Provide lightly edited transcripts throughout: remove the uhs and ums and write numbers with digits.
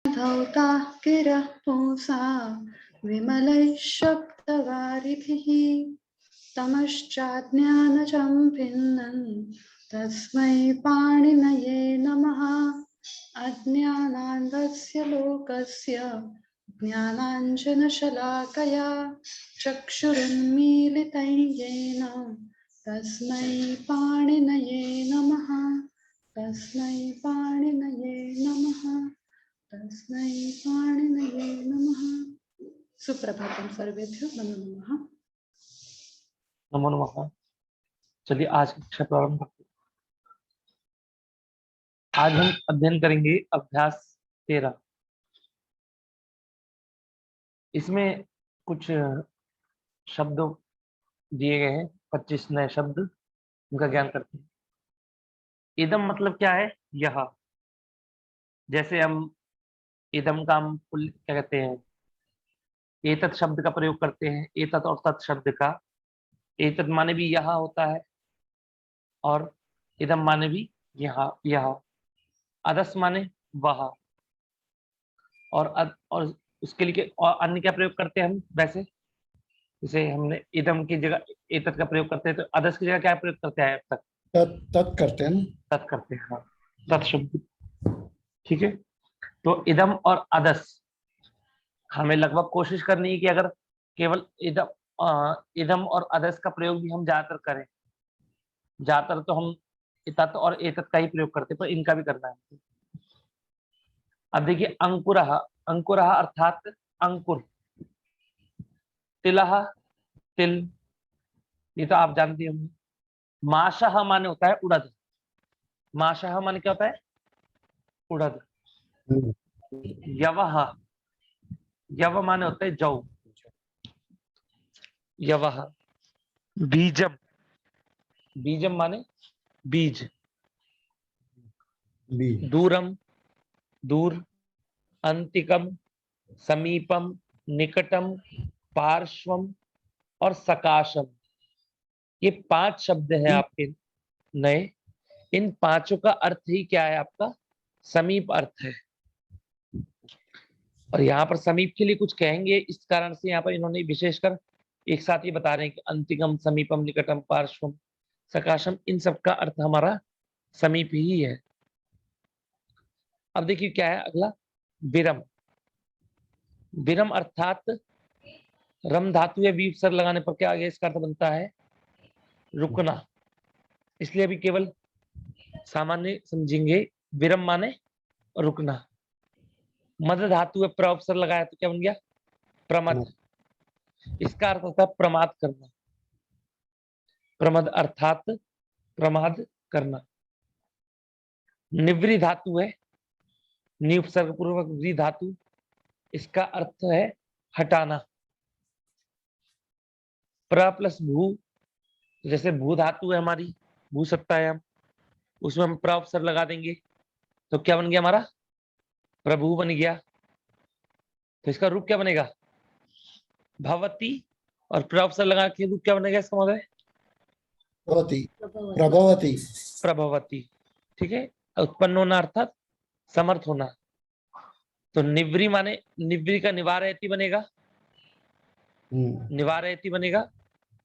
धौताः गिरः पुंसा विमलैः शब्दवारिभिः तमश्चाज्ञानजं भिन्नन् तस्मै पाणिनये नमः। अज्ञानान्धस्य लोकस्य ज्ञानाञ्जनशलाकया चक्षुरुन्मीलितं येन तस्मै पाणिनये नमः। तस्मै पाणिनये नमः। तस्मै पाणिनये नमः। सुप्रभातं सर्वेभ्यो नमो नमः। नमो नमः। चलिए आज की कक्षा प्रारंभ करते हैं। आज हम अध्ययन करेंगे अभ्यास 13। इसमें कुछ शब्द दिए गए हैं, 25 नए शब्द, उनका ज्ञान करते हैं। इदम मतलब क्या है? यह। जैसे हम इदम का हम क्या कहते हैं, एतत् शब्द का प्रयोग करते हैं। एतत् और तत् शब्द का, एतत् माने भी यह होता है और इदम माने भी यह। अदस माने वह, और उसके लिए और अन्य क्या प्रयोग करते हैं हम? वैसे जैसे हमने इदम की जगह एतत् का प्रयोग करते हैं, तो अदस की जगह क्या प्रयोग करते हैं? अब तक तत् करते हैं ना, तत् करते हैं। हाँ, तत् शब्द। ठीक है, तो इदम और अदस हमें लगभग कोशिश करनी है कि अगर केवल इदम और अदस का प्रयोग भी हम ज्यादातर करें। ज्यादातर तो हम तत् और एतत् का ही प्रयोग करते हैं, पर इनका भी करना है। अब देखिए, अंकुरः। अंकुरः अर्थात अंकुर। तिलः तिल, ये तो आप जानते होंगे। माशः माने होता है उड़द। माशः माने क्या होता है? उड़द। यवः, यव माने होता है जौ। यवः। बीजम, बीजम माने बीज। दूरम, दूर। अंतिकम, समीपम, निकटम, पार्श्वम और सकाशम। ये 5 शब्द हैं आपके नए। इन 5 का अर्थ ही क्या है? आपका समीप अर्थ है। और यहाँ पर समीप के लिए कुछ कहेंगे, इस कारण से यहाँ पर इन्होंने विशेषकर एक साथ ही बता रहे हैं कि अंतिकम, समीपम, निकटम, पार्श्वम, सकाशम, इन सब का अर्थ हमारा समीप ही है। अब देखिए क्या है अगला, विरम। विरम अर्थात रम धातु या वी उपसर्ग लगाने पर क्या आगे इसका अर्थ बनता है? रुकना। इसलिए अभी केवल सामान्य समझेंगे। विरम माने रुकना। मद धातु है, प्र उपसर्ग लगाया तो क्या बन गया? प्रमद। इसका अर्थ होता है प्रमाद करना। प्रमद अर्थात प्रमाद करना। निवृ धातु है, नि उपसर्ग पूर्वक वृ धातु, इसका अर्थ है हटाना। प्र प्लस भू, जैसे भू धातु है हमारी, भू सत्तायाम, उसमें हम प्र उपसर्ग लगा देंगे तो क्या बन गया हमारा? प्रभु बन गया। तो इसका रूप क्या बनेगा? भवती। और प्र उपसर्ग लगा के रूप क्या बनेगा इसका मतलब? प्रभवती। प्रभवती। ठीक है, उत्पन्न होना अर्थात समर्थ होना। तो निवृ माने, निवृ का निवारयति बनेगा, निवारयति बनेगा।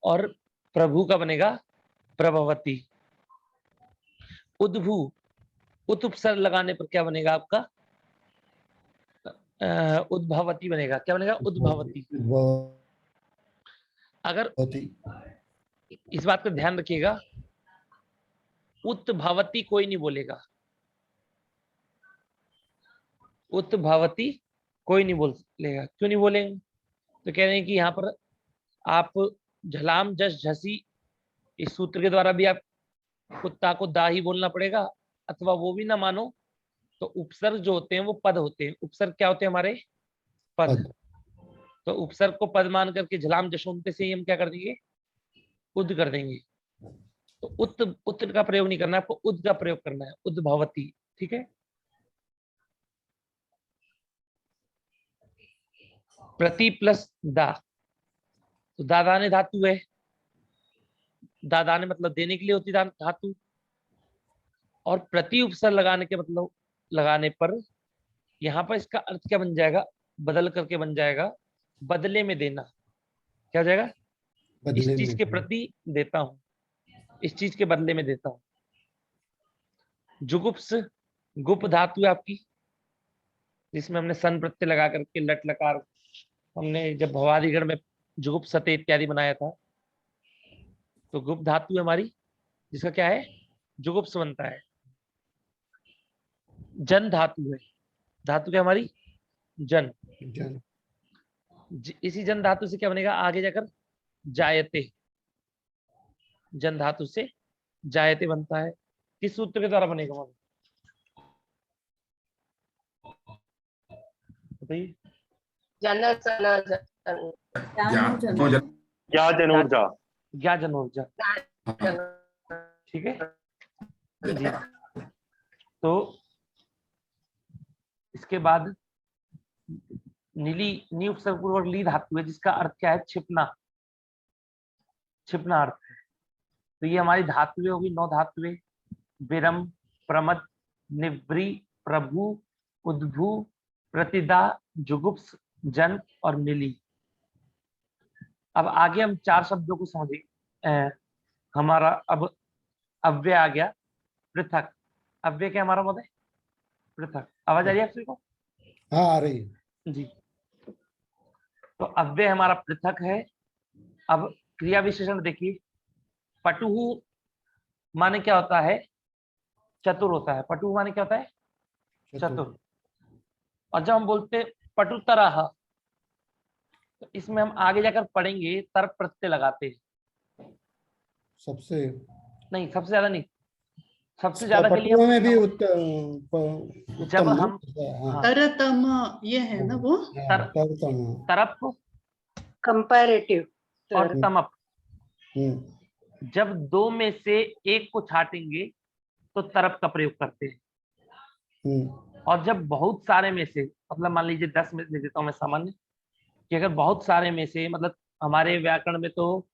और प्रभु का बनेगा प्रभवती। उद्भू, उत उपसर्ग लगाने पर क्या बनेगा आपका? उद्भवती बनेगा। क्या बनेगा? उद्भवती। अगर इस बात का ध्यान रखिएगा, उत्भवती कोई नहीं बोलेगा। उत्भवती कोई नहीं बोलेगा। क्यों नहीं बोलेंगे? तो कह रहे हैं कि यहाँ पर आप झलाम जस झसी, इस सूत्र के द्वारा भी आप कुत्ता को दा ही बोलना पड़ेगा, अथवा वो भी ना मानो तो उपसर्ग जो होते हैं वो पद होते हैं। उपसर्ग क्या होते हैं हमारे? पद। तो उपसर्ग को पद मान करके झलाम जशोंते से ही हम क्या कर देंगे? उद कर देंगे। तो उत का प्रयोग नहीं करना है आपको, उद का प्रयोग करना है। उद्भवती। ठीक है। प्रति प्लस दा, तो दादाने धातु है। दादाने मतलब देने के लिए होती धातु। और प्रति उपसर्ग लगाने के मतलब लगाने पर यहाँ पर इसका अर्थ क्या बन जाएगा, बदल करके बन जाएगा बदले में देना। क्या हो जाएगा, इस बदले चीज में के प्रति देता हूँ, इस चीज के बदले में देता हूँ। जुगुप्स गुप धातु है आपकी, जिसमें हमने सन प्रत्यय लगा करके लट लकार, हमने जब भवादिगण में जुगुप सते इत्यादि बनाया था, तो गुप धातु है हमारी, जिसका क्या है, जुगुप्स बनता है। जन धातु है, धातु क्या हमारी, जन। जन। इसी जन धातु से क्या बनेगा आगे जाकर, जायते। जन धातु से जायते बनता है। किस सूत्र के द्वारा बनेगा मतलब बताइए। क्या जनूर्जा। क्या जनोर्जा, ठीक है जी। तो इसके बाद नीली नी उपसर्ग पूर्वक ली धातु है, जिसका अर्थ क्या है, छिपना, छिपना अर्थ है। तो ये हमारी धातुएं होगी, 9 धातुएं, विरम, प्रमद, निवृ, प्रभु, उद्भू, प्रतिदा, जुगुप्स, जन और मिली। अब आगे हम 4 शब्दों को समझेंगे। हमारा अब अव्यय आ गया, पृथक। अव्यय क्या हमारा मत है, पृथक। आवाज आ रही है आप सभी को? हाँ आ रही है जी। तो अव्यय हमारा पृथक है। अब क्रिया विशेषण देखिए, पटुहु माने क्या होता है, चतुर होता है। पटुहु माने क्या होता है, चतुर। और जब हम बोलते पटुतरः, तो इसमें हम आगे जाकर पढ़ेंगे तर प्रत्यय लगाते हैं। सबसे नहीं, सबसे ज्यादा नहीं, सबसे ज्यादा के लिए पटुआ में हम, भी जब उत्तम ना? हम हाँ, तरतम ये है ना वो, हाँ, तरतम। तरप कंपैरेटिव और तमप, हम्म, जब 2 में से एक को छाटेंगे तो तरप का प्रयोग करते हैं। और जब बहुत सारे में से, मतलब मान लीजिए 10 में ले देता हूँ मैं सामान्य, कि अगर बहुत सारे में से, मतलब हमारे व्याकरण में तो,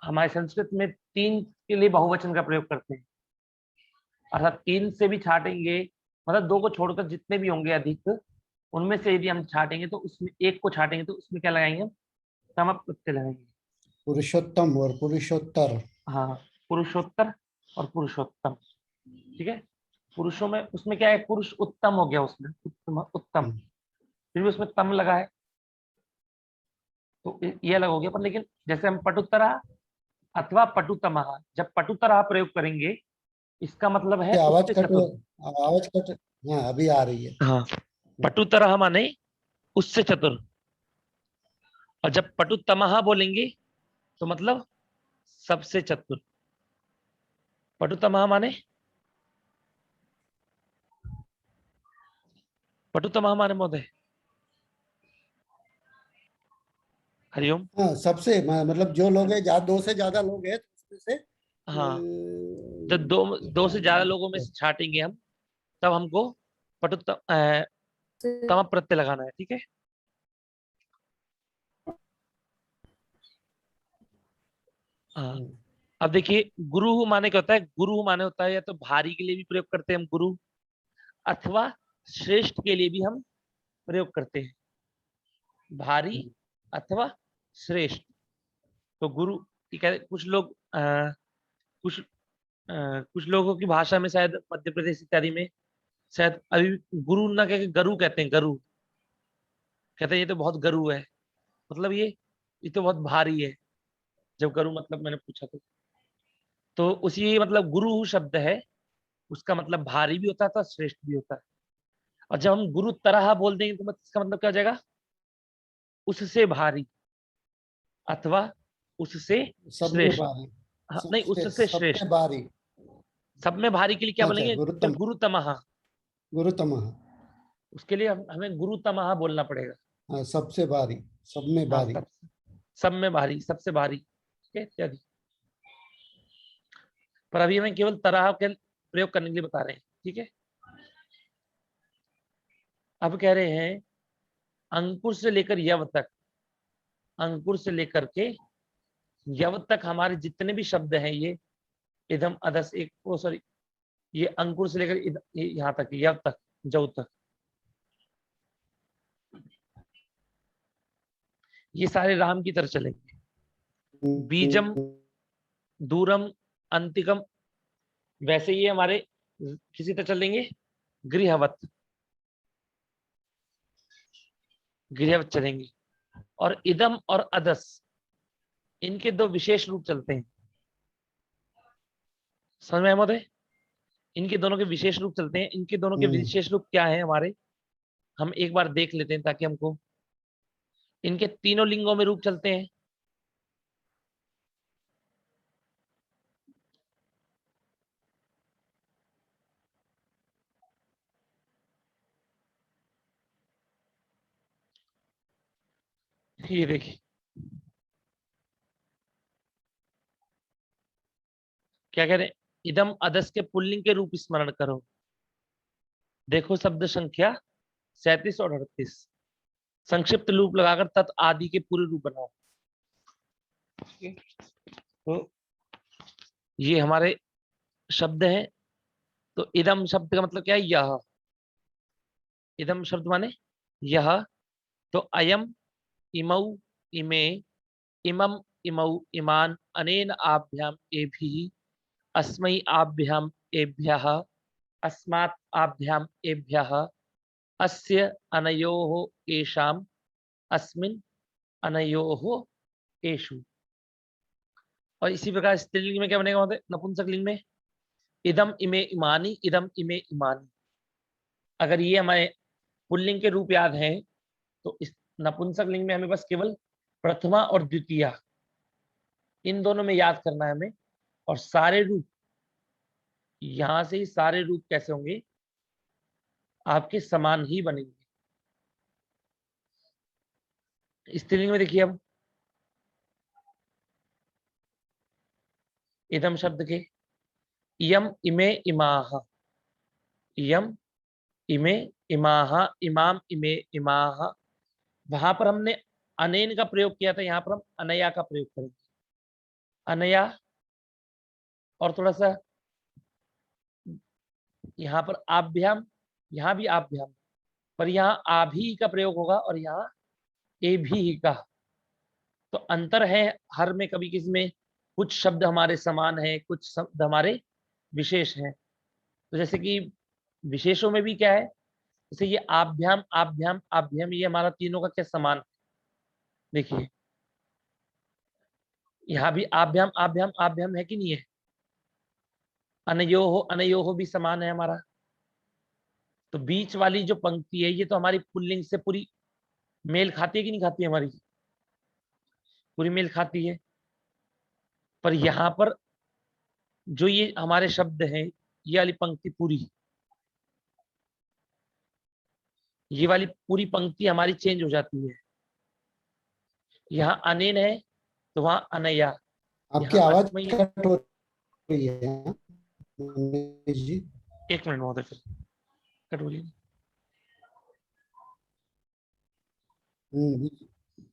हमारे संस्कृत में 3 के लिए बहुवचन का प्रयोग करते हैं, अर्थात 3 से भी छाटेंगे, मतलब 2 को छोड़कर जितने भी होंगे अधिक, उनमें से यदि हम छाटेंगे तो उसमें एक को छाटेंगे तो उसमें क्या लगाएंगे हम, तमप प्रत्यय लगाएंगे। पुरुषोत्तम और पुरुषोत्तर। हाँ, पुरुषोत्तर और पुरुषोत्तम, ठीक है। पुरुषों में उसमें क्या है, पुरुष उत्तम हो गया, उसमें उत्तम, उत्तम, फिर भी उसमें तम लगा है, तो ये अलग हो गया। पर लेकिन जैसे हम पटुतरा अथवा पटुतमः, जब पटुतरा प्रयोग करेंगे, इसका मतलब है आवाज उससे कट, चतुर। आवाज कट। हाँ अभी आ रही है। हाँ, पटुतरः माने उससे चतुर। और जब पटुतमः बोलेंगे तो मतलब सबसे चतुर। पटुतमः माने, पटुतमः माने महोदय, हरिओम। हाँ सबसे मतलब जो लोग हैं, 2 से ज्यादा लोग हैं तो उसमें से हाँ, जब 2 से ज्यादा लोगों में से छाटेंगे हम, तब हमको तम प्रत्यय लगाना है, ठीक है। हाँ, अब देखिए, गुरु माने क्या होता है, गुरु माने होता है या तो भारी के लिए भी प्रयोग करते हैं हम गुरु, अथवा श्रेष्ठ के लिए भी हम प्रयोग करते हैं, भारी अथवा श्रेष्ठ। तो गुरु ठीक है, कुछ लोग कुछ कुछ लोगों की भाषा में शायद मध्य प्रदेश इत्यादि में शायद अभी भी गुरु ना कह के गरु कहते हैं, गरु कहते हैं ये तो बहुत गरु है, मतलब ये तो बहुत भारी है। जब गरु मतलब मैंने पूछा तो उसी मतलब गुरु शब्द है, उसका मतलब भारी भी होता था, श्रेष्ठ भी होता है। और जब हम गुरु तरह बोल देंगे तो इसका मतलब क्या हो जाएगा, उससे भारी अथवा उससे सब में श्रेष्ठ। भारी। हाँ, नहीं, उससे श्रेष्ठ। सबसे भारी। सब में भारी के लिए क्या अच्छा, बोलेंगे, फिर गुरुतमः, गुरुतमः। उसके लिए हमें गुरुतमः बोलना पड़ेगा। हाँ, सबसे भारी, सब में हाँ, भारी। सब में भारी, सबसे भारी, ठीक है, इत्यादि। पर अभी हमें केवल तरह के प्रयोग करने के लिए बता रहे हैं, ठीक है। अब कह रहे हैं अंकुर से लेकर यव तक, अंकुर से लेकर के यव तक हमारे जितने भी शब्द हैं, ये इदम अदस एक सॉरी, ये अंकुर से लेकर यहाँ तक, यव तक, जव तक, ये सारे राम की तरह चलेंगे। बीजम, दूरम, अंतिकम, वैसे ये हमारे किसी तरह चलेंगे, गृहवत, गृहवत चलेंगे। और इदम और अदस, इनके दो विशेष रूप चलते हैं। समझ में अहमद है? इनके दोनों के विशेष रूप चलते हैं। इनके दोनों के विशेष रूप क्या है हमारे, हम एक बार देख लेते हैं ताकि हमको, इनके तीनों लिंगों में रूप चलते हैं। ये देखिए क्या कह रहे हैं, इदम अदस के पुल्लिंग के रूप स्मरण करो। देखो शब्द संख्या 37 और 38, संक्षिप्त रूप लगाकर तत् आदि के पूरे रूप बनाओ। तो ये हमारे शब्द हैं। तो इदम शब्द का मतलब क्या है, यह। इदम शब्द माने यह। तो अयम, इमौ, इमे, इमम, इमौ, इमान, अनेन आभ्याम एभिः, अस्मै आभ्याम एभ्यः, अस्मात् आभ्याम एभ्यः, अस्य अनयोः एषाम्, अस्मिन् अनयोः एषु। और इसी प्रकार स्त्रीलिंग में क्या बनेगा, नपुंसक लिंग में इदम इमे इमानी, इदम इमे इमानी। अगर ये हमारे पुल्लिंग के रूप याद हैं तो इस नपुंसक लिंग में हमें बस केवल प्रथमा और द्वितीया, इन दोनों में याद करना है हमें। और सारे रूप, यहां से ही सारे रूप कैसे होंगे, आपके समान ही बनेंगे। स्त्रीलिंग में देखिए अब इदम शब्द के इयम, इमे, इमाह, इयम, इमे, इमाह, इमाम, इमे, इमाह। वहां पर हमने अनेन का प्रयोग किया था, यहां पर हम अनया का प्रयोग करेंगे। अनया, और थोड़ा सा यहाँ पर आभ्याम, यहाँ भी आभ्याम, पर यहाँ आभी का प्रयोग होगा और यहाँ ए भी का। तो अंतर है हर में, कभी किसी में कुछ शब्द हमारे समान है, कुछ शब्द हमारे विशेष हैं। तो जैसे कि विशेषों में भी क्या है, जैसे ये आभ्याम, आभ्याम, आभ्याम, ये हमारा तीनों का क्या समान। देखिए यहाँ भी आभ्याम, आभ्याम, आभ्याम है कि नहीं है। अनयोहो, अनयोहो भी समान है हमारा। तो बीच वाली जो पंक्ति है ये तो हमारी पुल्लिंग से पूरी मेल खाती है कि नहीं खाती है, हमारी पूरी मेल खाती है। पर यहाँ पर जो ये हमारे शब्द हैं, ये वाली पंक्ति पूरी, ये वाली पूरी पंक्ति हमारी चेंज हो जाती है। यहाँ अनेन है तो वहां अनया, आपकी यहाँ आवाज अस्मयी। कट हो रही है मनीष जी। एक मिनट महोदय, फिर कट बोलिए।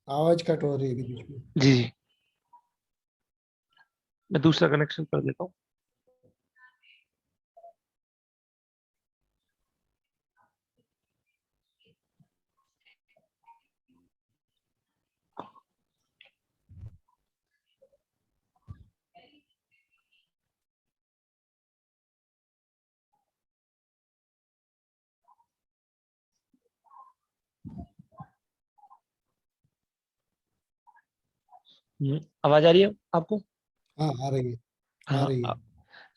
आवाज कट हो रही है बीच में। जी जी, मैं दूसरा कनेक्शन कर देता हूँ। आवाज आ रही है आपको? हाँ आ रही है, आ हाँ, रही है।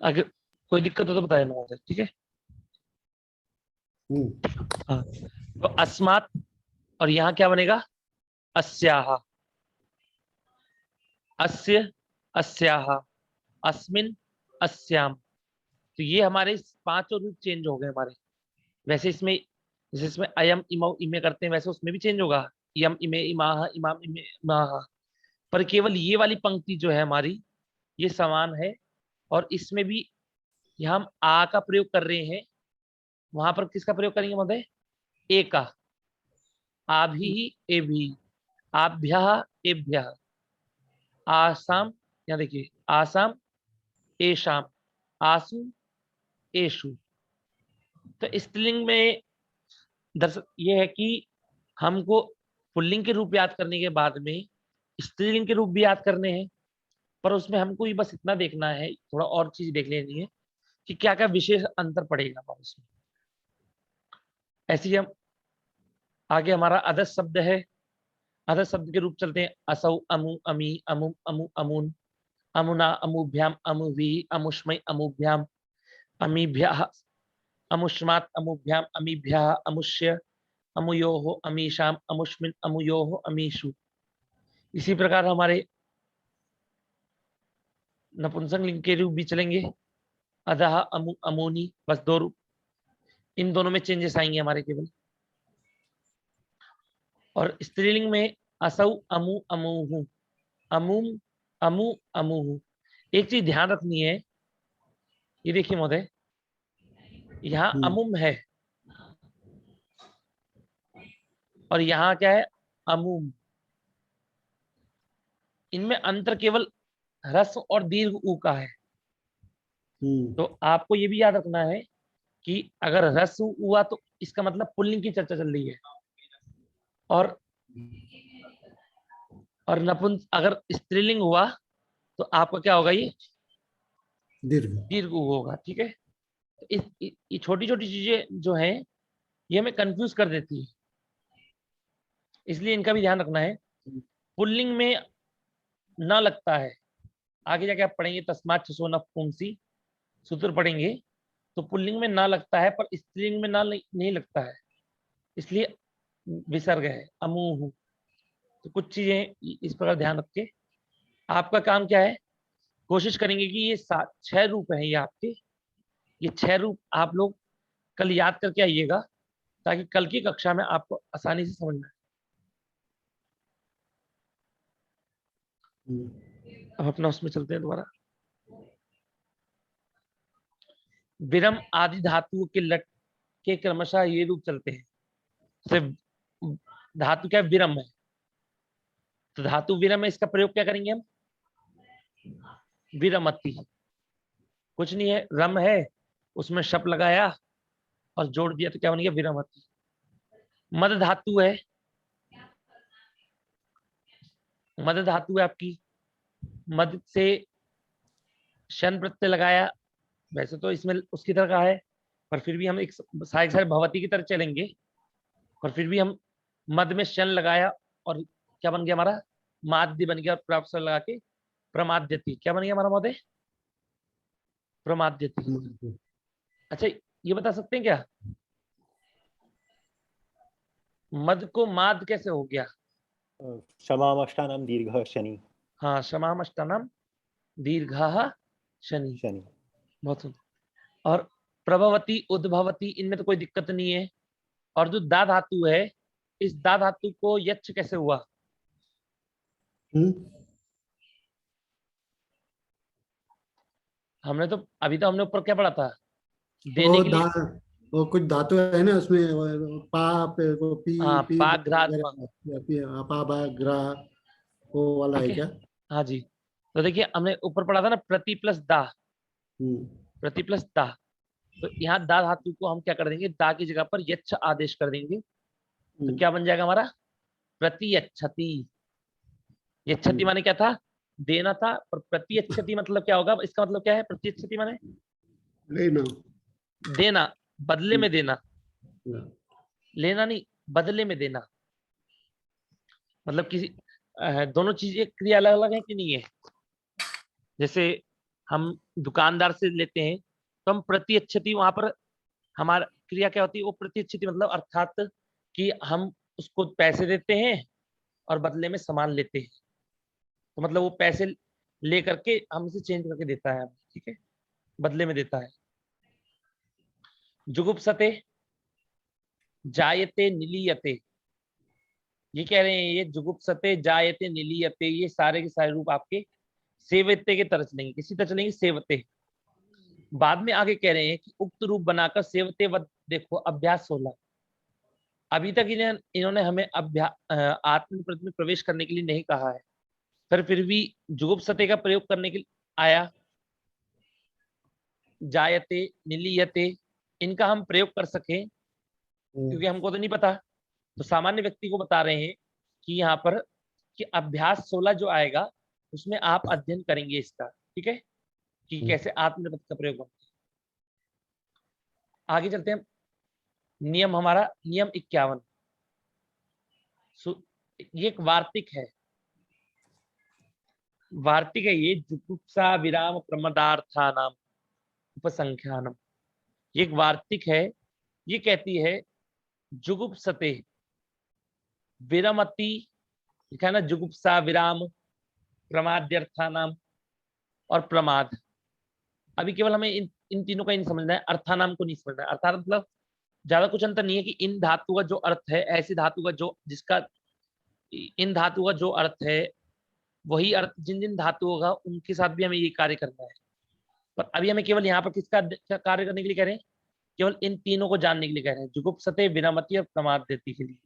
अगर कोई दिक्कत हो तो बताया महोदय, ठीक है। हाँ, तो अस्मात्, और यहाँ क्या बनेगा, अस्याः, अस्य, अस्याः, अस्मिन्, अस्याम। तो ये हमारे पांचों रूप चेंज हो गए हमारे। वैसे इसमें, जैसे इसमें अयम, इमौ, इमे करते हैं, वैसे उसमें भी चेंज होगा, यम, इमे, इमाह, इमाम, इमे, इमाह। पर केवल ये वाली पंक्ति जो है हमारी, ये समान है। और इसमें भी यहाँ हम आ का प्रयोग कर रहे हैं, वहां पर किसका प्रयोग करेंगे महोदय, ए का। आभी, ए भी, आभ्यः, एभ्यः, आसाम, यहाँ देखिए आसाम, एशाम, आसु, एशु। तो स्त्रीलिंग में दरअसल ये है कि हमको पुल्लिंग के रूप याद करने के बाद में स्त्रीलिंग के रूप भी याद करने हैं, पर उसमें हमको ही बस इतना देखना है, थोड़ा और चीज देख लेनी है कि क्या क्या विशेष अंतर पड़ेगा हमारा उसमें। ऐसे ही हम आगे हमारा अदर शब्द है, अदर शब्द के रूप चलते हैं। असौ, अमु, अमी, अमुम, अमु, अमुन, अमुना, अमुभ्याम, अमुवी, अमुष्मय, अमुभ्याम, अमीभ्यः, अमुष्मात्, अमुभ्याम, अमीभ्यः, अमुष्य, अमुयोः, अमीशाम, अमुष्मिन, अमुयोः, अमीषु। इसी प्रकार हमारे नपुंसक लिंग के रूप भी चलेंगे। अदह, अमु, अमोनी, बस दो रूप, इन दोनों में चेंजेस आएंगे हमारे केवल। और स्त्रीलिंग में असौ, अमु, अमुहु, अमुम, अमु, अमुहु। एक चीज ध्यान रखनी है, ये देखिए महोदय, यहाँ अमुम है और यहाँ क्या है, अमुम। इनमें अंतर केवल ह्रस्व और दीर्घ ऊ का है। तो आपको ये भी याद रखना है कि अगर ह्रस्व हुआ तो इसका मतलब पुल्लिंग की चर्चा चल रही है, और अगर स्त्रीलिंग हुआ तो आपका क्या होगा, ये दीर्घ ऊ होगा। ठीक है, तो ये छोटी छोटी चीजें जो हैं ये हमें कंफ्यूज कर देती है, इसलिए इनका भी ध्यान रखना है। पुल्लिंग में न लगता है, आगे जाके आप पढ़ेंगे तस्मात् छसो नपुंसी सूत्र पढ़ेंगे, तो पुल्लिंग में ना लगता है, पर स्त्रीलिंग में ना नहीं लगता है, इसलिए विसर्ग है, अमुहु। तो कुछ चीजें इस प्रकार ध्यान रख के आपका काम क्या है, कोशिश करेंगे कि ये 6 रूप हैं, ये आपके, ये 6 रूप आप लोग कल याद करके आइएगा, ताकि कल की कक्षा में आपको आसानी से समझ में आए। अब अपना उसमें चलते हैं दोबारा। विरम आदि धातुओं के लट के क्रमशः ये रूप चलते हैं। सिर्फ धातु क्या विरम है, तो धातु विरम है, इसका प्रयोग क्या करेंगे हम, विरमति। कुछ नहीं है, रम है, उसमें शप लगाया और जोड़ दिया तो क्या बन गया, विरमति। मद धातु है, मद धातु है आपकी, मद से शन प्रत्यय लगाया, वैसे तो इसमें उसकी तरह का है, पर फिर भी हम एक सारे भवती की तरह चलेंगे, और फिर भी हम मद में शन लगाया और क्या बन गया हमारा, माध्य बन गया, और प्राप्त लगा के प्रमाद्यति, क्या बन गया हमारा महोदय, प्रमाद्यति। अच्छा ये बता सकते हैं क्या, मद को माद कैसे हो गया, शमामष्टानां दीर्घः शनि। हाँ, शमामष्टानां दीर्घः शनि, बहुत सुंदर। और प्रभवती, उद्भवती, इनमें तो कोई दिक्कत नहीं है। और जो दा धातु है, इस दा धातु को यच्छ कैसे हुआ, हमने तो अभी तो हमने ऊपर क्या पढ़ा था, देने के लिए, वो कुछ धातु है ना उसमें, पा पे वो पी हाँ, पी पा बा ग्रा, वो वाला है क्या? हाँ जी, तो देखिए हमने ऊपर पढ़ा था ना, प्रति प्लस दा, प्रति प्लस दा, तो यहाँ दा धातु को हम क्या कर देंगे, दा की जगह पर यच्छ आदेश कर देंगे, तो क्या बन जाएगा हमारा, प्रतियच्छति। यच्छति माने क्या था, देना था, और प्रतियच्छति मतलब क्या होगा, इसका मतलब क्या है, प्रतियच्छति माने लेना, देना, बदले में देना, लेना नहीं, बदले में देना। मतलब किसी दोनों चीजें क्रिया अलग अलग है कि नहीं है। जैसे हम दुकानदार से लेते हैं तो हम प्रतियच्छति, वहां पर हमारा क्रिया क्या होती है, वो प्रतियच्छति मतलब अर्थात कि हम उसको पैसे देते हैं और बदले में सामान लेते हैं, तो मतलब वो पैसे ले करके हमसे चेंज करके देता है, ठीक है, बदले में देता है। जुगुप्सते, जायते, निलीयते, ये कह रहे हैं, ये जुगुप्सते, जायते, निलीयते, ये सारे के सारे रूप आपके सेवते के तरह चलेंगे, किसी तरह चलेंगे, सेवते। बाद में आगे कह रहे हैं कि उक्त रूप बनाकर सेवते वद, देखो अभ्यास 16। अभी तक इन्होंने हमें आत्म प्रति में प्रवेश करने के लिए नहीं कहा है, फिर भी जुगुप्सते का प्रयोग करने के लिए आया। जायते, निलीयते, इनका हम प्रयोग कर सके, क्योंकि हमको तो नहीं पता, तो सामान्य व्यक्ति को बता रहे हैं कि यहाँ पर कि अभ्यास 16 जो आएगा उसमें आप अध्ययन करेंगे इसका, ठीक है, कि कैसे आत्मनिपद का प्रयोग बनता है। आगे चलते हैं। नियम हमारा नियम 51, ये एक वार्तिक है, वार्तिक है ये, जुगुप्सा विराम प्रमदार्थानाम उपसंख्यानम। ये एक वार्तिक है, ये कहती है जुगुप्सते विरमति, लिखा है ना, जुगुप्सा विराम प्रमाद्यर्थानाम और प्रमाद। अभी केवल हमें इन तीनों का नहीं समझना है, अर्थानाम को नहीं समझना है। अर्थात मतलब ज्यादा कुछ अंतर नहीं है कि इन धातु का जो अर्थ है, ऐसी धातु का जो जिसका इन धातु का जो अर्थ है वही अर्थ जिन जिन धातुओं का, उनके साथ भी हमें ये कार्य करना है। पर अभी हमें केवल यहाँ पर किसका कार्य करने के लिए कह रहे हैं, केवल इन तीनों को जानने के लिए कह रहे हैं, जुगुप्सते विरमति और प्रमाद्यति के लिए,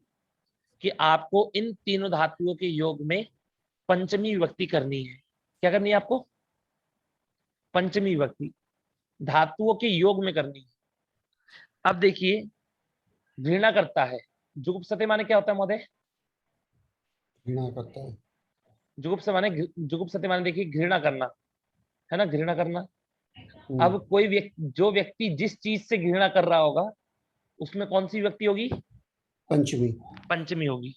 कि आपको इन तीनों धातुओं के योग में पंचमी विभक्ति करनी है। क्या करनी है आपको? पंचमी विभक्ति धातुओं के योग में करनी है। अब देखिए, घृणा करता है, जुगुप्सते माने क्या होता है महोदय? घृणा करता है। जुगुप्सते माने देखिए घृणा करना, है ना, घृणा करना। अब कोई जो व्यक्ति जिस चीज से घृणा कर रहा होगा उसमें कौन सी विभक्ति होगी? पंचमी। पंचमी होगी,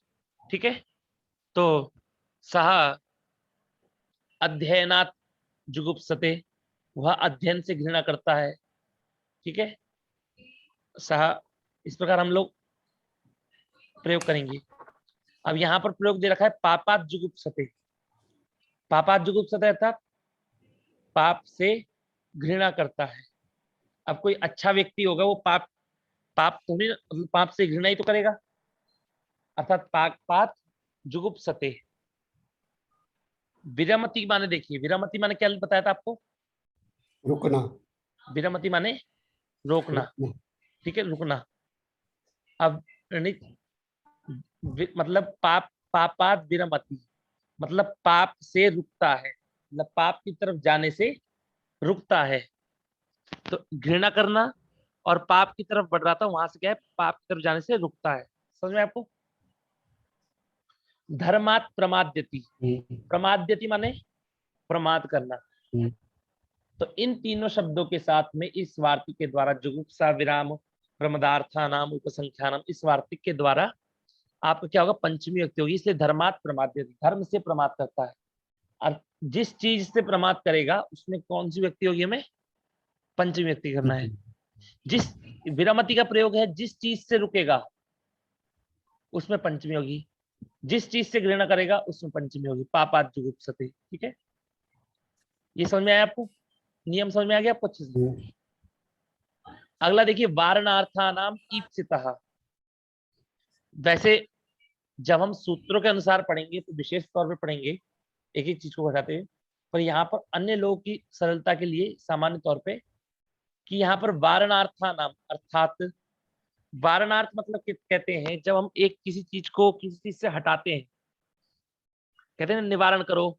ठीक है। तो सह अध्ययनात् जुगुप्सते, वह अध्ययन से घृणा करता है, ठीक है। सह, इस प्रकार हम लोग प्रयोग करेंगे। अब यहाँ पर प्रयोग दे रखा है पापात् जुगुप्सते। पापात् जुगुप्सते अर्थात पाप से घृणा करता है। अब कोई अच्छा व्यक्ति होगा वो पाप थोड़ी, पाप से घृणा ही तो करेगा, अर्थात पापात् जुगुप्सते। विरमति माने देखिए, विरमति माने क्या बताया था आपको? रुकना। विरमति माने रोकना, ठीक है, रुकना। अब मतलब पापात् विरमति मतलब पाप से रुकता है, मतलब पाप की तरफ जाने से रुकता है। तो घृणा करना और पाप की तरफ बढ़ रहा था, वहां से क्या है, पाप की तरफ जाने से रुकता है। समझ में आपको? धर्मात् प्रमाद्यति, प्रमाद्यति माने प्रमाद करना। तो इन तीनों शब्दों के साथ में इस वार्तिक के द्वारा जुगुप्सा विराम प्रमदार्थानाम उपसंख्यानाम, इस वार्तिक के द्वारा आपका क्या होगा? पंचमी व्यक्ति होगी। इसलिए धर्मात् प्रमाद्यति, धर्म से प्रमाद करता है। और जिस चीज से प्रमाद करेगा उसमें कौन सी व्यक्ति होगी? हमें पंचमी व्यक्ति करना है। जिस विरमति का प्रयोग है, जिस चीज से रुकेगा उसमें पंचमी होगी, जिस चीज से घृणा करेगा उसमें पंचमी होगी। पापात् जुगुप्सते, ठीक है। ये समझ में आया आपको? नियम समझ में आ गया आपको अच्छे से? अगला देखिए, वारणार्थानाम ईप्सितः। वैसे जब हम सूत्रों के अनुसार पढ़ेंगे तो विशेष तौर पे पढ़ेंगे एक एक चीज को घटाते हुए, पर यहाँ पर अन्य लोगों की सरलता के लिए सामान्य तौर पे कि यहाँ पर वारणार्थानाम, अर्थात वारणार्थ मतलब कहते हैं जब हम एक किसी चीज को किसी चीज से हटाते हैं, कहते हैं निवारण करो,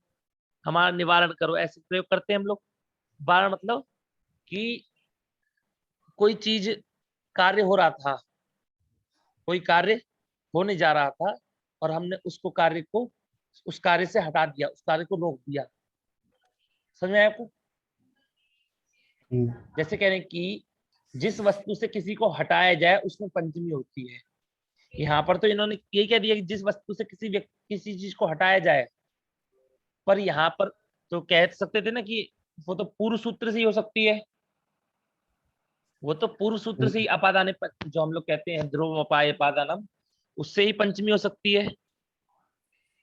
हमारा निवारण करो, ऐसे प्रयोग करते हैं हम लोग। वारण मतलब कि कोई चीज कार्य हो रहा था, कोई कार्य होने जा रहा था और हमने उसको कार्य को उस कार्य से हटा दिया, उस कार्य को रोक दिया। समझ में आया आपको? जैसे कह रहे हैं कि जिस वस्तु से किसी को हटाया जाए उसमें पंचमी होती है। यहाँ पर तो इन्होंने यही कह दिया कि जिस वस्तु से किसी चीज को हटाया जाए, पर यहाँ पर तो कह सकते थे ना कि वो तो पूर्व सूत्र से ही हो सकती है, वो तो पूर्व सूत्र से ही अपादाने जो हम लोग कहते हैं ध्रुव अपाय पादानम, उससे ही पंचमी हो सकती है।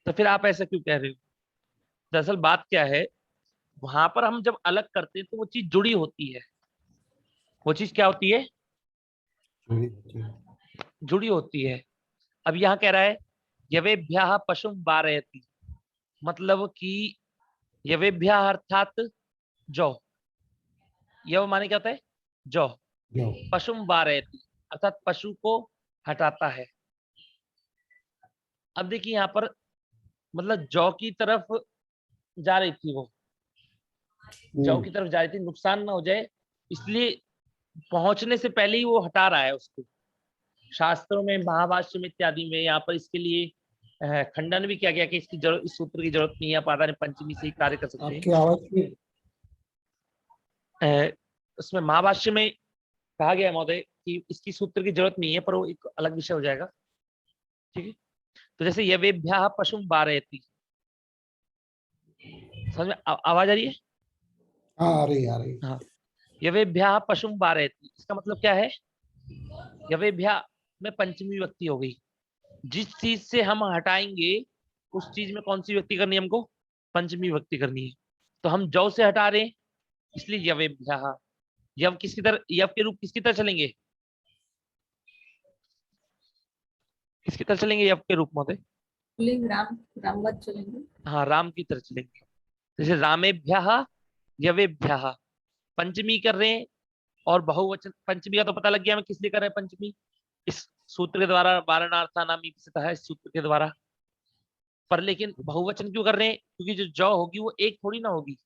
तो फिर आप ऐसा क्यों कह रहे हो? दरअसल बात क्या है, वहां पर हम जब अलग करते हैं तो वो चीज जुड़ी होती है। वो चीज क्या होती है? जुड़ी होती है। अब यहाँ कह रहा है यवेभ्यः पशुम वारयति, मतलब कि यवेभ्यः अर्थात जौ, यव माने क्या होता है? जौ। पशुम वारयति अर्थात पशु को हटाता है। अब देखिए यहाँ पर मतलब जौ की तरफ जा रही थी, वो जौ की तरफ जा रही थी, नुकसान ना हो जाए इसलिए पहुंचने से पहले ही वो हटा रहा है उसको। शास्त्रों में, महाभाष्य में इत्यादि में यहाँ पर इसके लिए खंडन भी किया गया कि इसकी जरूरत, इस सूत्र की जरूरत नहीं है, आप आधार पंचमी से ही कार्य कर सकते आपकी आवाज की हैं। उसमें महाभाष्य में कहा गया है महोदय कि इसकी सूत्र की जरूरत नहीं है, पर वो एक अलग विषय हो जाएगा। ठीक है, तो जैसे यवेभ्यः पशुं वारयति, समझ में आवाज आ रही है? हाँ आ रही हाँ, यवेभ्यः पशुं वारयति, इसका मतलब क्या है? यवेभ्यः में पंचमी विभक्ति हो गई। जिस चीज से हम हटाएंगे उस चीज में कौन सी विभक्ति करनी है हमको? पंचमी विभक्ति करनी है। तो हम जौ से हटा रहे हैं, इसलिए यवेभ्यः। यव किसकी तरह, यव के रूप किसकी तरह चलेंगे? किसकी तरह चलेंगे यव के रूप में? पुल्लिंग राम, रामवत चलेंगे। हाँ, राम की तरह चलेंगे। जैसे रामेभ्यः यवेभ्यः, पंचमी कर रहे हैं, और बहुवचन पंचमी का तो पता लग गया हमें किस लिए कर रहे हैं पंचमी, इस सूत्र के द्वारा, वारणार्थानाम ईप्सितः है, इस सूत्र के द्वारा। पर लेकिन बहुवचन क्यों कर रहे हैं? क्योंकि जो जौ होगी वो एक थोड़ी ना होगी।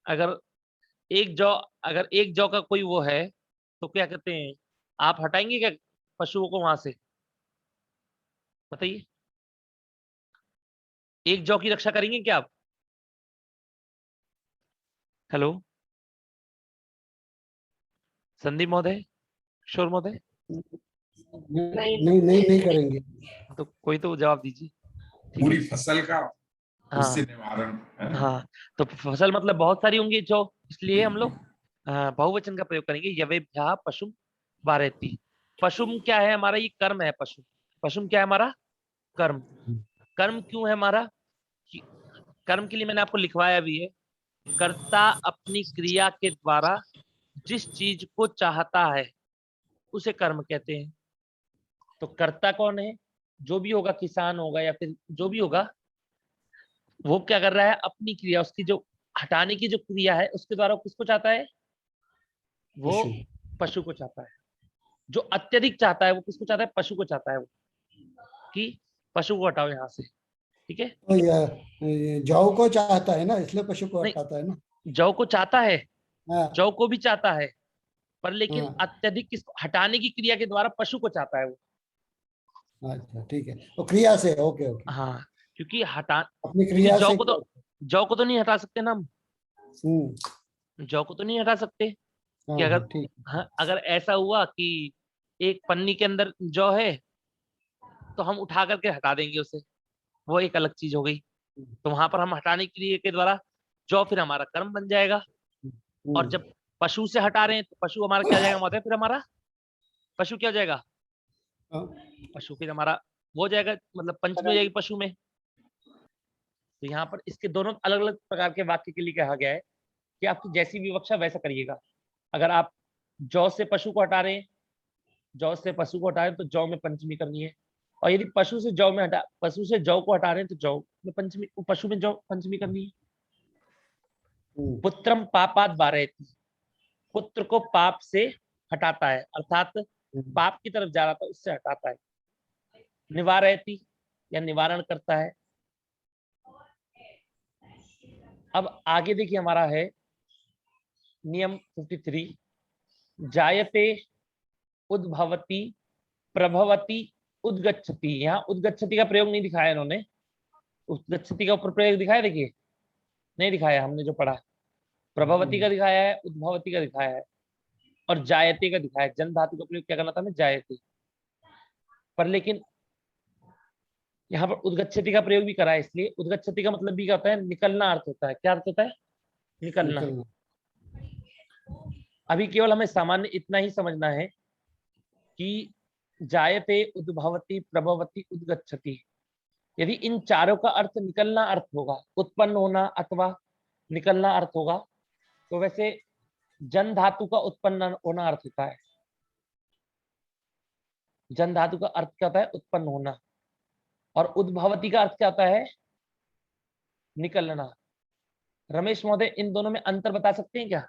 अगर एक जौ का कोई वो है तो क्या कहते हैं, आप हटाएंगे क्या पशुओं को वहां से? बताइए, एक जौ की रक्षा करेंगे क्या आप? हेलो संदीप महोदय, किशोर महोदय, नहीं करेंगे। तो कोई तो जवाब दीजिए। ठीक पूरी है, फसल का उससे हाँ निवारण है। हाँ, तो फसल मतलब बहुत सारी होंगी जौ, इसलिए हम लोग बहुवचन का प्रयोग करेंगे। यवेभ्यः पशुं वारयति। पशुम क्या है हमारा? ये कर्म है। पशुम क्या है हमारा? कर्म। कर्म क्यों है हमारा? कर्म के लिए मैंने आपको लिखवाया भी है, कर्ता अपनी क्रिया के द्वारा जिस चीज को चाहता है उसे कर्म कहते हैं। तो कर्ता कौन है? जो भी होगा, किसान होगा या फिर जो भी होगा, वो क्या कर रहा है? अपनी क्रिया, उसकी जो हटाने की जो क्रिया है उसके द्वारा किसको चाहता है? वो पशु को चाहता है। जो अत्यधिक चाहता है वो किसको चाहता है? पशु को चाहता है, वो कि पशु को हटाओ यहाँ से। ठीक है, तो ये जौ को चाहता है ना, इसलिए पशु को नहीं, हटाता है ना। जौ को चाहता है, हाँ जौ को भी चाहता है, पर लेकिन हाँ, अत्यधिक किसको हटाने की क्रिया के द्वारा पशु को चाहता है वो। अच्छा ठीक है, तो क्रिया से, ओके ओके, हाँ, क्योंकि हटा, अपनी क्योंकि क्रिया जौ से। को तो, जौ को तो नहीं हटा सकते ना हम, जौ को तो नहीं हटा सकते कि हाँ अगर, ठीक। हाँ, अगर ऐसा हुआ कि एक पन्नी के अंदर जौ है तो हम उठा करके हटा देंगे उसे, वो एक अलग चीज हो गई। तो वहां पर हम हटाने के लिए के द्वारा जौ फिर हमारा कर्म बन जाएगा। और जब पशु से हटा रहे हैं तो पशु हमारा क्या हो जाएगा मतलब? फिर हमारा पशु क्या हो जाएगा? हाँ, पशु फिर हमारा वो हो जाएगा, मतलब पंचमी हो जाएगी पशु में। तो यहाँ पर इसके दोनों अलग अलग प्रकार के वाक्य के लिए कहा गया है कि आपकी जैसी विवक्षा वैसा करिएगा। अगर आप जौ से पशु को हटा रहे हैं, जौ से पशु को हटा रहे हैं तो जौ में पंचमी करनी है। और यदि पशु से जौ को हटा रहे हैं तो जौ में पंचमी, पशु में जौ पंचमी करनी है। पुत्रम पापात वारयति, पुत्र को पाप से हटाता है, अर्थात पाप की तरफ जा रहा था उससे हटाता है। निवारयति या निवारण करता है। अब आगे देखिए हमारा है नियम 53, जायते उद्भवती प्रभवती उद्गच्छति। यहाँ उद्गच्छति का प्रयोग नहीं दिखाया इन्होंने, उद्गच्छति का ऊपर प्रयोग दिखाया, देखिए नहीं दिखाया हमने जो पढ़ा। प्रभवती का दिखाया है, उद्भवती का दिखाया है, और जायते का दिखाया है। जन धातु का प्रयोग क्या करना था हमें? जायते। पर लेकिन यहाँ पर उद्गच्छति का प्रयोग भी करा है, इसलिए उद्गच्छति का मतलब भी क्या होता है? निकलना अर्थ होता है। क्या अर्थ होता है? निकलना। अभी केवल हमें सामान्य इतना ही समझना है कि जायते उद्भवती प्रभवती उद्गच्छति, यदि इन चारों का अर्थ निकलना अर्थ होगा, उत्पन्न होना अथवा निकलना अर्थ होगा, तो वैसे जन धातु का उत्पन्न होना अर्थ होता है। जन धातु का अर्थ क्या होता है? उत्पन्न होना। और उद्भवती का अर्थ क्या होता है? निकलना। रमेश महोदय, इन दोनों में अंतर बता सकते हैं क्या?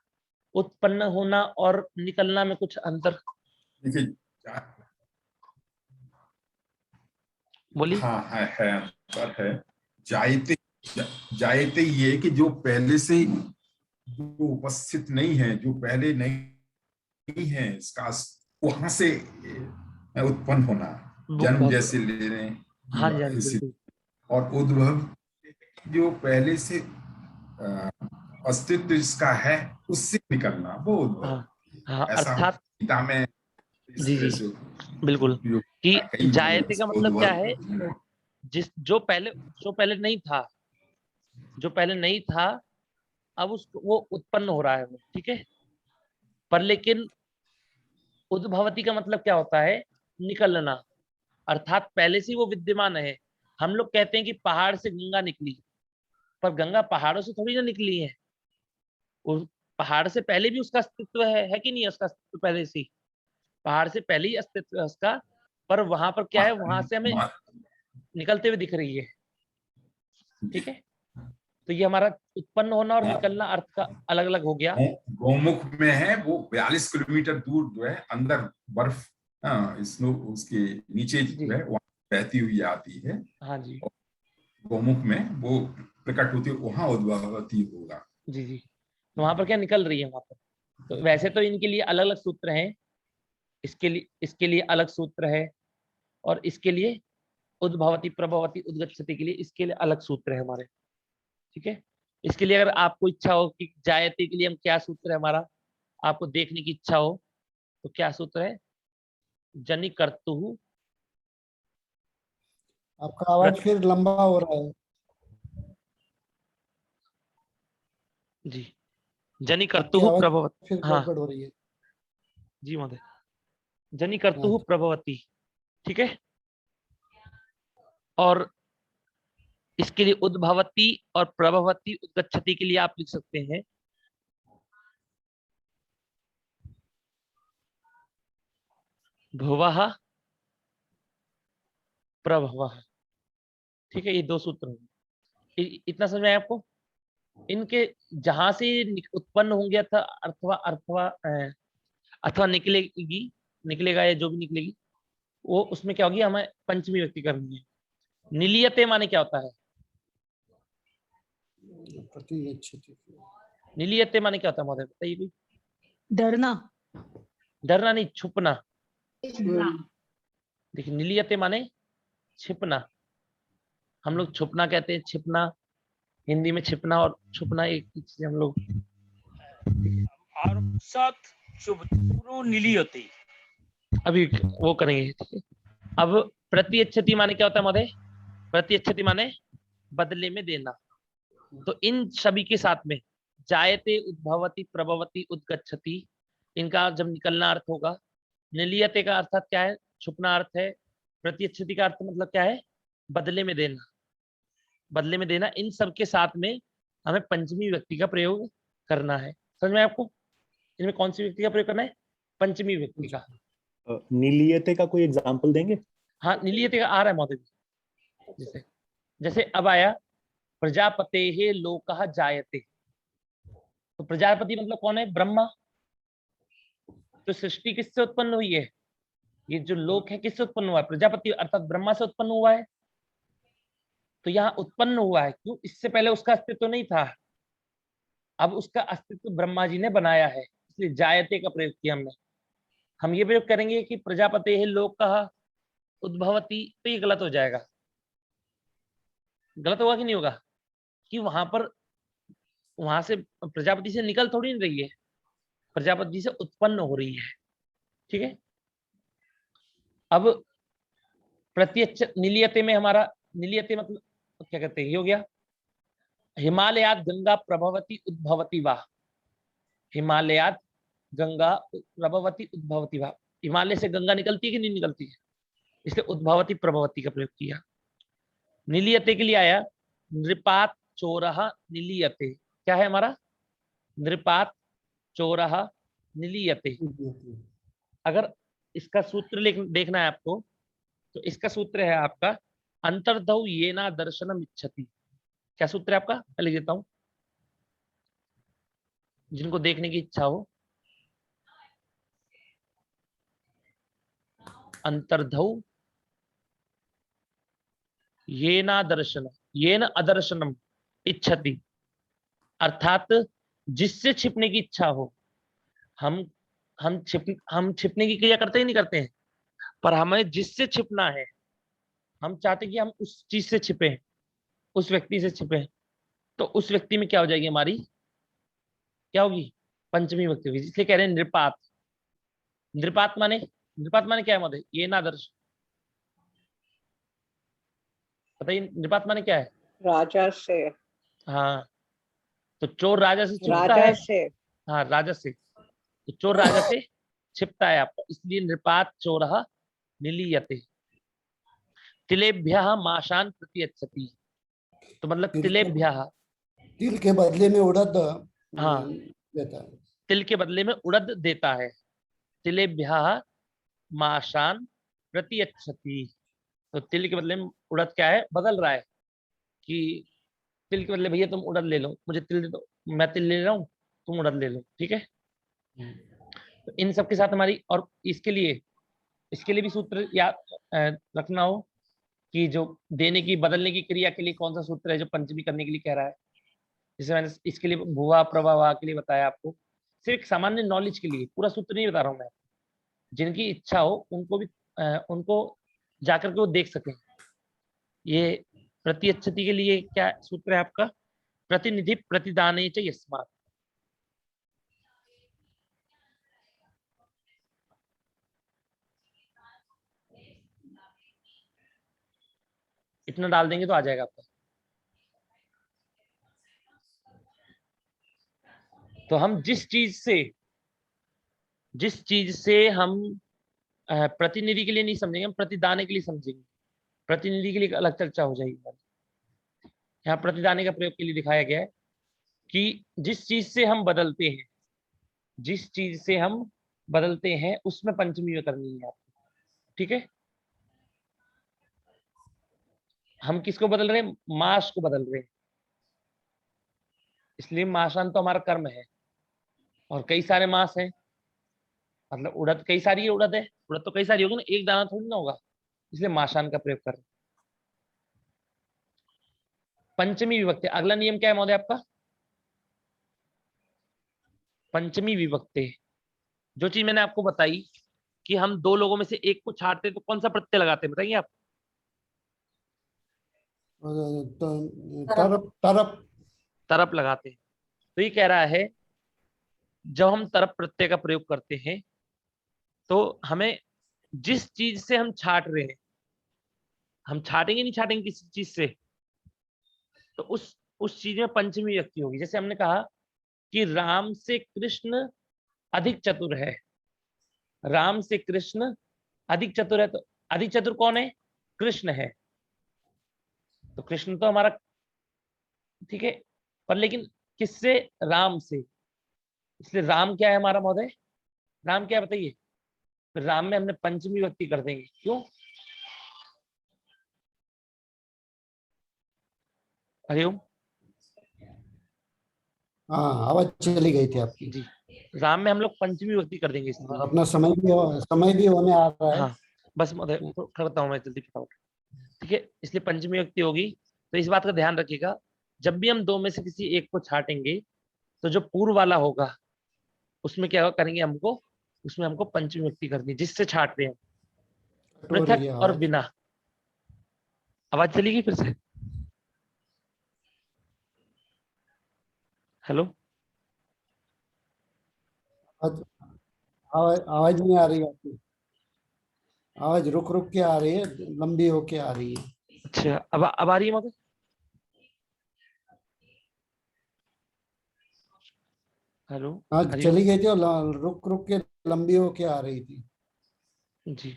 उत्पन्न होना और निकलना में कुछ अंतर देखिए, बोलिए। हाँ है अंतर है। जायते ये कि जो पहले से जो उपस्थित नहीं है, जो पहले नहीं है, इसका वहां से उत्पन्न होना, जन्म जैसे ले रहे हैं, हाँ जी, हाँ जी, इसी- बिल्कुल। और उद्भव जो पहले से अस्तित्व जिसका है उससे निकलना वो उद्भव। हाँ हाँ, ऐसा अर्थात गीता में इस जी तरह जी, से बिल्कुल, उपयोग कि कई जायते का मतलब क्या है, उद्भव। जो पहले नहीं था, जो पहले नहीं था, अब उसको वो उत्पन्न हो रहा है वो, ठीक है। पर लेकिन उद्भवती का मतलब क्या होता है, निकलना, अर्थात पहले से ही वो विद्यमान है। हम लोग कहते हैं कि पहाड़ से गंगा निकली, पर गंगा पहाड़ों से थोड़ी ना निकली है, उस पहाड़ से पहले भी उसका अस्तित्व है कि नहीं है, उसका अस्तित्व पहले से ही, पहाड़ से पहले ही अस्तित्व है उसका। पर वहां पर क्या है, वहां से हमें निकलते हुए दिख रही है, ठीक है। तो ये हमारा उत्पन्न होना और निकलना अर्थ का अलग अलग हो गया। गौमुख में है वो 42 किलोमीटर दूर जो है अंदर बर्फ, स्नो उसके नीचे जी जो है वहां बहती हुई आती है। हाँ जी, और गौमुख में वो प्रकट होती है, वहां उद्भवती होगा। जी जी, तो वहां पर क्या निकल रही है वहां पर। तो वैसे तो इनके लिए अलग अलग सूत्र हैं, इसके लिए अलग सूत्र है, और इसके लिए उद्भवती प्रभवती उद्गच्छति के लिए इसके लिए अलग सूत्र है हमारे, ठीक है। इसके लिए अगर आपको इच्छा हो कि जायते के लिए हम क्या सूत्र है हमारा, आपको देखने की इच्छा हो, तो क्या सूत्र है, जनि कर्तु आपका आवाज फिर लंबा हो रहा है। जी, जनि आपकी कर्तु आवाज प्रभवती, फिर हाँ गड़बड़ हो रही है। जी महोदय, जनि हाँ, कर्तु प्रभवती, ठीक है। और इसके लिए उद्भवती और प्रभवती उद्गच्छति के लिए आप लिख सकते हैं भुवः प्रभवः, ठीक है। ये दो सूत्र होंगे, इतना समझ में आया आपको। इनके जहां से उत्पन्न होंगे अथवा अथवा अथवा अथवा निकलेगी, निकलेगा या जो भी निकलेगी, वो उसमें क्या होगी, हमें पंचमी व्यक्ति करनी है। निलियते माने क्या होता है, प्रतिगच्छति। निलियते माने क्या होता है महोदय, बताइए भी। डरना। डरना नहीं, छुपना। डरना। देखिए, निलियते माने छिपना, हम लोग छुपना कहते हैं, छिपना हिंदी में, छिपना और छुपना एक ही चीज हम लोग। और सत शुभ निलियते, अभी वो करेंगे, ठीक है। अब प्रतिच्छति माने क्या होता है महोदय, प्रतिच्छति माने बदले में देना। तो इन सभी के साथ में जायते उद्भवती प्रभवती उद्गच्छति, इनका जब निकलना अर्थ होगा। निलियते का अर्थात क्या है, छुपना अर्थ है। प्रतिच्छति का अर्थ मतलब क्या है, बदले में देना, बदले में देना। इन सब के साथ में हमें पंचमी व्यक्ति का प्रयोग करना है। समझ में आपको, इनमें कौन सी व्यक्ति का प्रयोग करना है, पंचमी व्यक्ति का। निलियते का कोई एग्जांपल देंगे? हाँ, निलियते का आ रहा है महोदय जी। जैसे जैसे अब आया, प्रजापते लोकः जायते। तो प्रजापति मतलब कौन है, ब्रह्मा। तो सृष्टि किससे उत्पन्न हुई है, ये जो लोक है किससे उत्पन्न हुआ है, प्रजापति अर्थात ब्रह्मा से उत्पन्न हुआ है। तो यहाँ उत्पन्न हुआ है, क्यों, इससे पहले उसका अस्तित्व नहीं था, अब उसका अस्तित्व ब्रह्मा जी ने बनाया है, इसलिए जायते का प्रयोग किया हमने। हम ये प्रयोग करेंगे कि प्रजापते लोकः उद्भवती, तो ये गलत हो जाएगा। गलत होगा कि नहीं होगा, कि वहां से प्रजापति से निकल थोड़ी नहीं रही है, प्रजापति से उत्पन्न हो रही है, ठीक है। अब प्रत्यक्ष निलियते में हमारा, निलियते मतलब क्या कहते हैं, ये हो गया, हिमालयात गंगा प्रभवती उद्भवती वाह, हिमालयात गंगा प्रभवती उद्भवती वाह, हिमालय से गंगा निकलती है कि नहीं निकलती है, इसलिए उद्भवती प्रभवती का प्रयोग किया। निलियते के लिए आया, नृपात चोरः निलियते, क्या है हमारा, नृपात चोरः निलियते। अगर इसका सूत्र देखना है आपको, तो इसका सूत्र है आपका, अंतर्धौ येना दर्शनम इच्छति। क्या सूत्र है आपका, मैं लिख देता हूं, जिनको देखने की इच्छा हो। अंतर्धौ येना दर्शन, येन अदर्शनम इच्छति, अर्थात जिससे छिपने की इच्छा हो। हम हम छिपने की क्रिया करते ही नहीं करते हैं, पर हमें जिससे छिपना है, हम चाहते कि हम उस चीज से छिपे हैं, उस व्यक्ति से छिपे हैं, तो उस व्यक्ति में क्या हो जाएगी हमारी, क्या होगी, पंचमी विभक्ति होगी। इसलिए कह रहे हैं नृपात। नृपात माने क्या है महोदय, ये ना आदर्श बताइए, नृपात माने क्या है। राजा से। हाँ, तो चोर राजा से छिपता राजा है। से। हाँ, राजा से, तो चोर राजा से छिपता है आपका, इसलिए नृपात चोरः निलीयते। तिलेभ्यः माशान प्रतीयच्छति, तो मतलब तिलेभ्यः, तिल के बदले में उड़द हाँ, देता है। तिल के बदले में उड़द देता है। तिलेभ्यः माशान प्रतीयच्छति, तो तिल के बदले में उड़द क्या है, बदल रहा है कि तिल के बदले भैया तुम उड़द ले लो, मुझे तिल दे दो, मैं तिल ले रहा हूँ, तुम उड़द ले लो, ठीक है। तो इन सब के साथ हमारी, और इसके लिए भी सूत्र याद रखना हो कि जो देने की, बदलने की क्रिया के लिए कौन सा सूत्र है जो पंचमी करने के लिए कह रहा है। जैसे मैंने इसके लिए भुवा प्रभा के लिए बताया आपको, सिर्फ एक सामान्य नॉलेज के लिए, पूरा सूत्र नहीं बता रहा हूँ मैं। जिनकी इच्छा हो उनको भी उनको जाकर के वो देख सकें। ये प्रतीयच्छति के लिए क्या सूत्र है आपका, प्रतिनिधि प्रतिदाने च यस्मात्। इतना डाल देंगे तो आ जाएगा आपका। तो हम जिस चीज से हम प्रतिनिधि के लिए नहीं समझेंगे, हम प्रतिदाने के लिए समझेंगे। प्रतिनिधि के लिए अलग चर्चा हो जाएगी। यहाँ प्रतिदाने का प्रयोग के लिए दिखाया गया है कि जिस चीज से हम बदलते हैं उसमें पंचमी में करनी है आपको, ठीक है। हम किसको बदल रहे हैं, मास को बदल रहे हैं, इसलिए माशान तो हमारा कर्म है, और कई सारे मास हैं, मतलब उड़द कई सारी उड़द है, उड़द तो कई सारी होगी ना, एक दाना थोड़ी ना होगा, इसलिए माशान का प्रयोग कर रहे हैं। पंचमी विभक्ति, अगला नियम क्या है महोदय आपका, पंचमी विभक्ति। जो चीज मैंने आपको बताई कि हम दो लोगों में से एक को छाटते तो कौन सा प्रत्यय लगाते हैं, बताइए आप। तरप तरप तरप लगाते हैं। तो ये कह रहा है जब हम तरप प्रत्यय का प्रयोग करते हैं तो हमें जिस चीज से हम छाट रहे हैं, हम छाटेंगे नहीं छाटेंगे किसी चीज से, तो उस चीज में पंचमी विभक्ति होगी। जैसे हमने कहा कि राम से कृष्ण अधिक चतुर है, राम से कृष्ण अधिक चतुर है, तो अधिक चतुर कौन है, कृष्ण है। तो कृष्ण तो हमारा ठीक है, पर लेकिन किससे, राम से, इसलिए राम क्या है हमारा महोदय, राम क्या बताइए, राम में हमने पंचमी विभक्ति कर देंगे। क्यों, हरिओम। हाँ, आवाज चली गई थी आपकी। जी, राम में हम लोग पंचमी विभक्ति कर देंगे इसलिए। और अपना समय भी होने आ रहा है। हाँ, बस महोदय करता हूँ मैं जल्दी फटाफट, ठीक है। इसलिए पंचमी विभक्ति होगी, तो इस बात का ध्यान रखिएगा, जब भी हम दो में से किसी एक को छाटेंगे तो जो पूर्व वाला होगा उसमें क्या करेंगे, उसमें हमको पंचमी विभक्ति करनी है, जिससे छाट रहे हैं। पृथक और बिना, आवाज चली गई फिर से, हेलो, आवाज नहीं आ रही आपकी, आवाज रुक रुक के आ रही है, लंबी होके आ रही है। अच्छा, अब आ रही है मगर, हेलो। हाँ, चली गई थी और रुक रुक के लंबी होके आ रही थी। जी,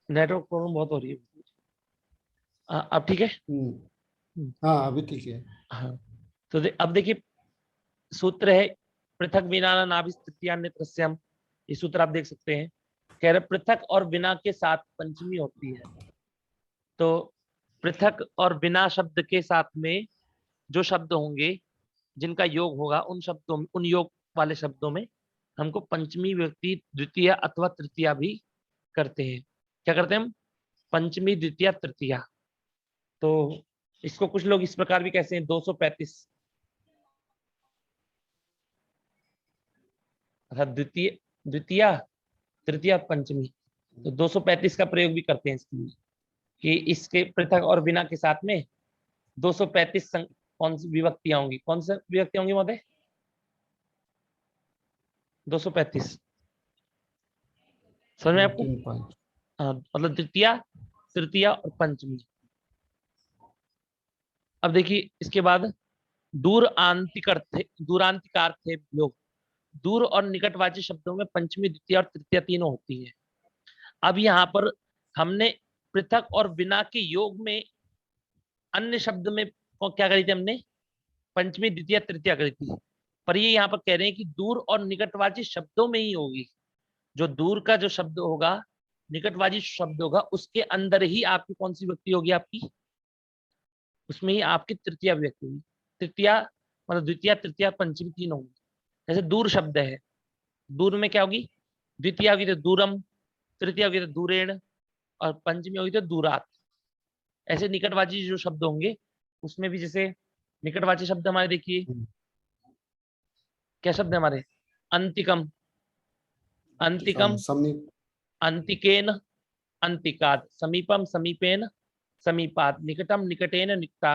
नेटवर्क प्रॉब्लम बहुत हो रही है। अब ठीक है। हाँ, अभी ठीक है। हाँ, तो अब देखिए सूत्र है पृथक बिना नाभिस्तृतीयान्यत्रस्यम, ये सूत्र आप देख सकते हैं, कह रहे पृथक और बिना के साथ पंचमी होती है। तो पृथक और बिना शब्द के साथ में जो शब्द होंगे, जिनका योग होगा, उन योग वाले शब्दों में हमको पंचमी विभक्ति द्वितीय अथवा तृतीया भी करते हैं। क्या करते हैं हम, पंचमी द्वितीय तृतीया। तो इसको कुछ लोग इस प्रकार भी कहते हैं 235, अर्थात द्वितीय तृतीया पंचमी। तो 235 का प्रयोग भी करते हैं इसके लिए कि इसके पृथक और बिना के साथ में 235 कौन सी विभक्तियां होंगी, कौन सी विभक्तियां होंगी महोदय? 235 समझ में आपको? 3 5 हाँ, मतलब द्वितीया, तृतीया और पंचमी। अब देखिए इसके बाद दूरांतिकार थे लोग। दूर और निकटवाची शब्दों में पंचमी, द्वितीय और तृतीया तीनों होती है। अब यहाँ पर हमने पृथक और बिना के योग में अन्य शब्द में क्या करी थी हमने? पंचमी, द्वितीय, तृतीया करी थी। पर ये यहाँ पर कह रहे हैं कि दूर और निकटवाची शब्दों में ही होगी। जो दूर का जो शब्द होगा, निकटवाची शब्द होगा, उसके अंदर ही आपकी कौन सी विभक्ति होगी? आपकी उसमें ही आपकी तृतीया विभक्ति होगी। तृतीया मतलब द्वितीय, तृतीया, पंचमी तीन होंगी। जैसे दूर शब्द है, दूर में क्या होगी? द्वितीय होगी तो दूरम, तृतीय होगी तो दूरेण और पंचमी होगी तो दूरात। ऐसे निकटवाची जो शब्द होंगे उसमें भी जैसे निकटवाची शब्द हमारे देखिए क्या शब्द है हमारे? अंतिकम, अंतिकम, समीप अंतिकेन, अंतिकात, समीपम, समीपेन, समीपात, निकटम, निकटेन, निकटा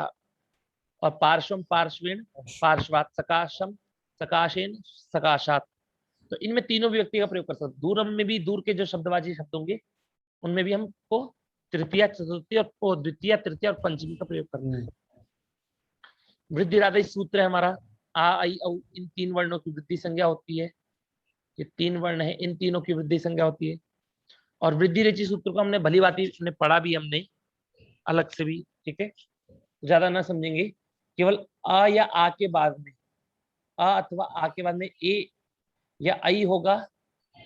और पार्श्वम, पार्श्वेन, पार्श्वात, सकाशम, सकाशेन, सकाशात। तो इनमें तीनों विभक्ति का प्रयोग कर सकते हैं। दूरम में भी दूर के जो शब्दवाची शब्द होंगे उनमें भी हमको तृतीया, चतुर्थी और द्वितीय, तृतीय और पंचमी का प्रयोग करना है। वृद्धि राधि सूत्र है हमारा आ, आई, औ, इन तीन वर्णों की वृद्धि संज्ञा होती है। ये तीन वर्ण है, इन तीनों की वृद्धि संज्ञा होती है। और वृद्धि रेचि सूत्र को हमने भली भांति पढ़ा भी हमने अलग से भी, ठीक है, ज्यादा ना समझेंगे। केवल आ या आ के बाद में, आ अथवा आ के बाद में ए या आई होगा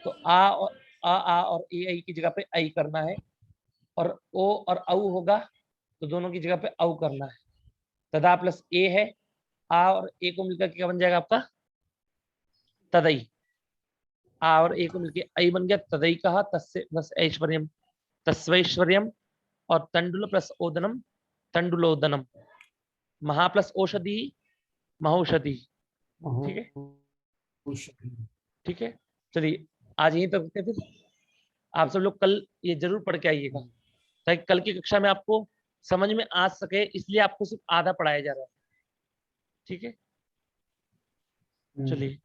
तो आ और ए आई की जगह पे आई करना है, और ओ और औ होगा तो दोनों की जगह पे औ करना है। तदा प्लस ए है, आ और ए को मिलकर क्या बन जाएगा आपका? तदई। आ और ए को मिलकर आई बन गया, तदई कहा, तस्य प्लस ऐश्वर्यम, तस्वैश्वर्यम, और तंडुल प्लस ओदनम, तंडुलोदनम, महा प्लस औषधि, महौषधि। ठीक है, ठीक है, चलिए आज यहीं तक रखते हैं। फिर आप सब लोग कल ये जरूर पढ़ के आइएगा ताकि कल की कक्षा में आपको समझ में आ सके, इसलिए आपको सिर्फ आधा पढ़ाया जा रहा है। ठीक है, चलिए।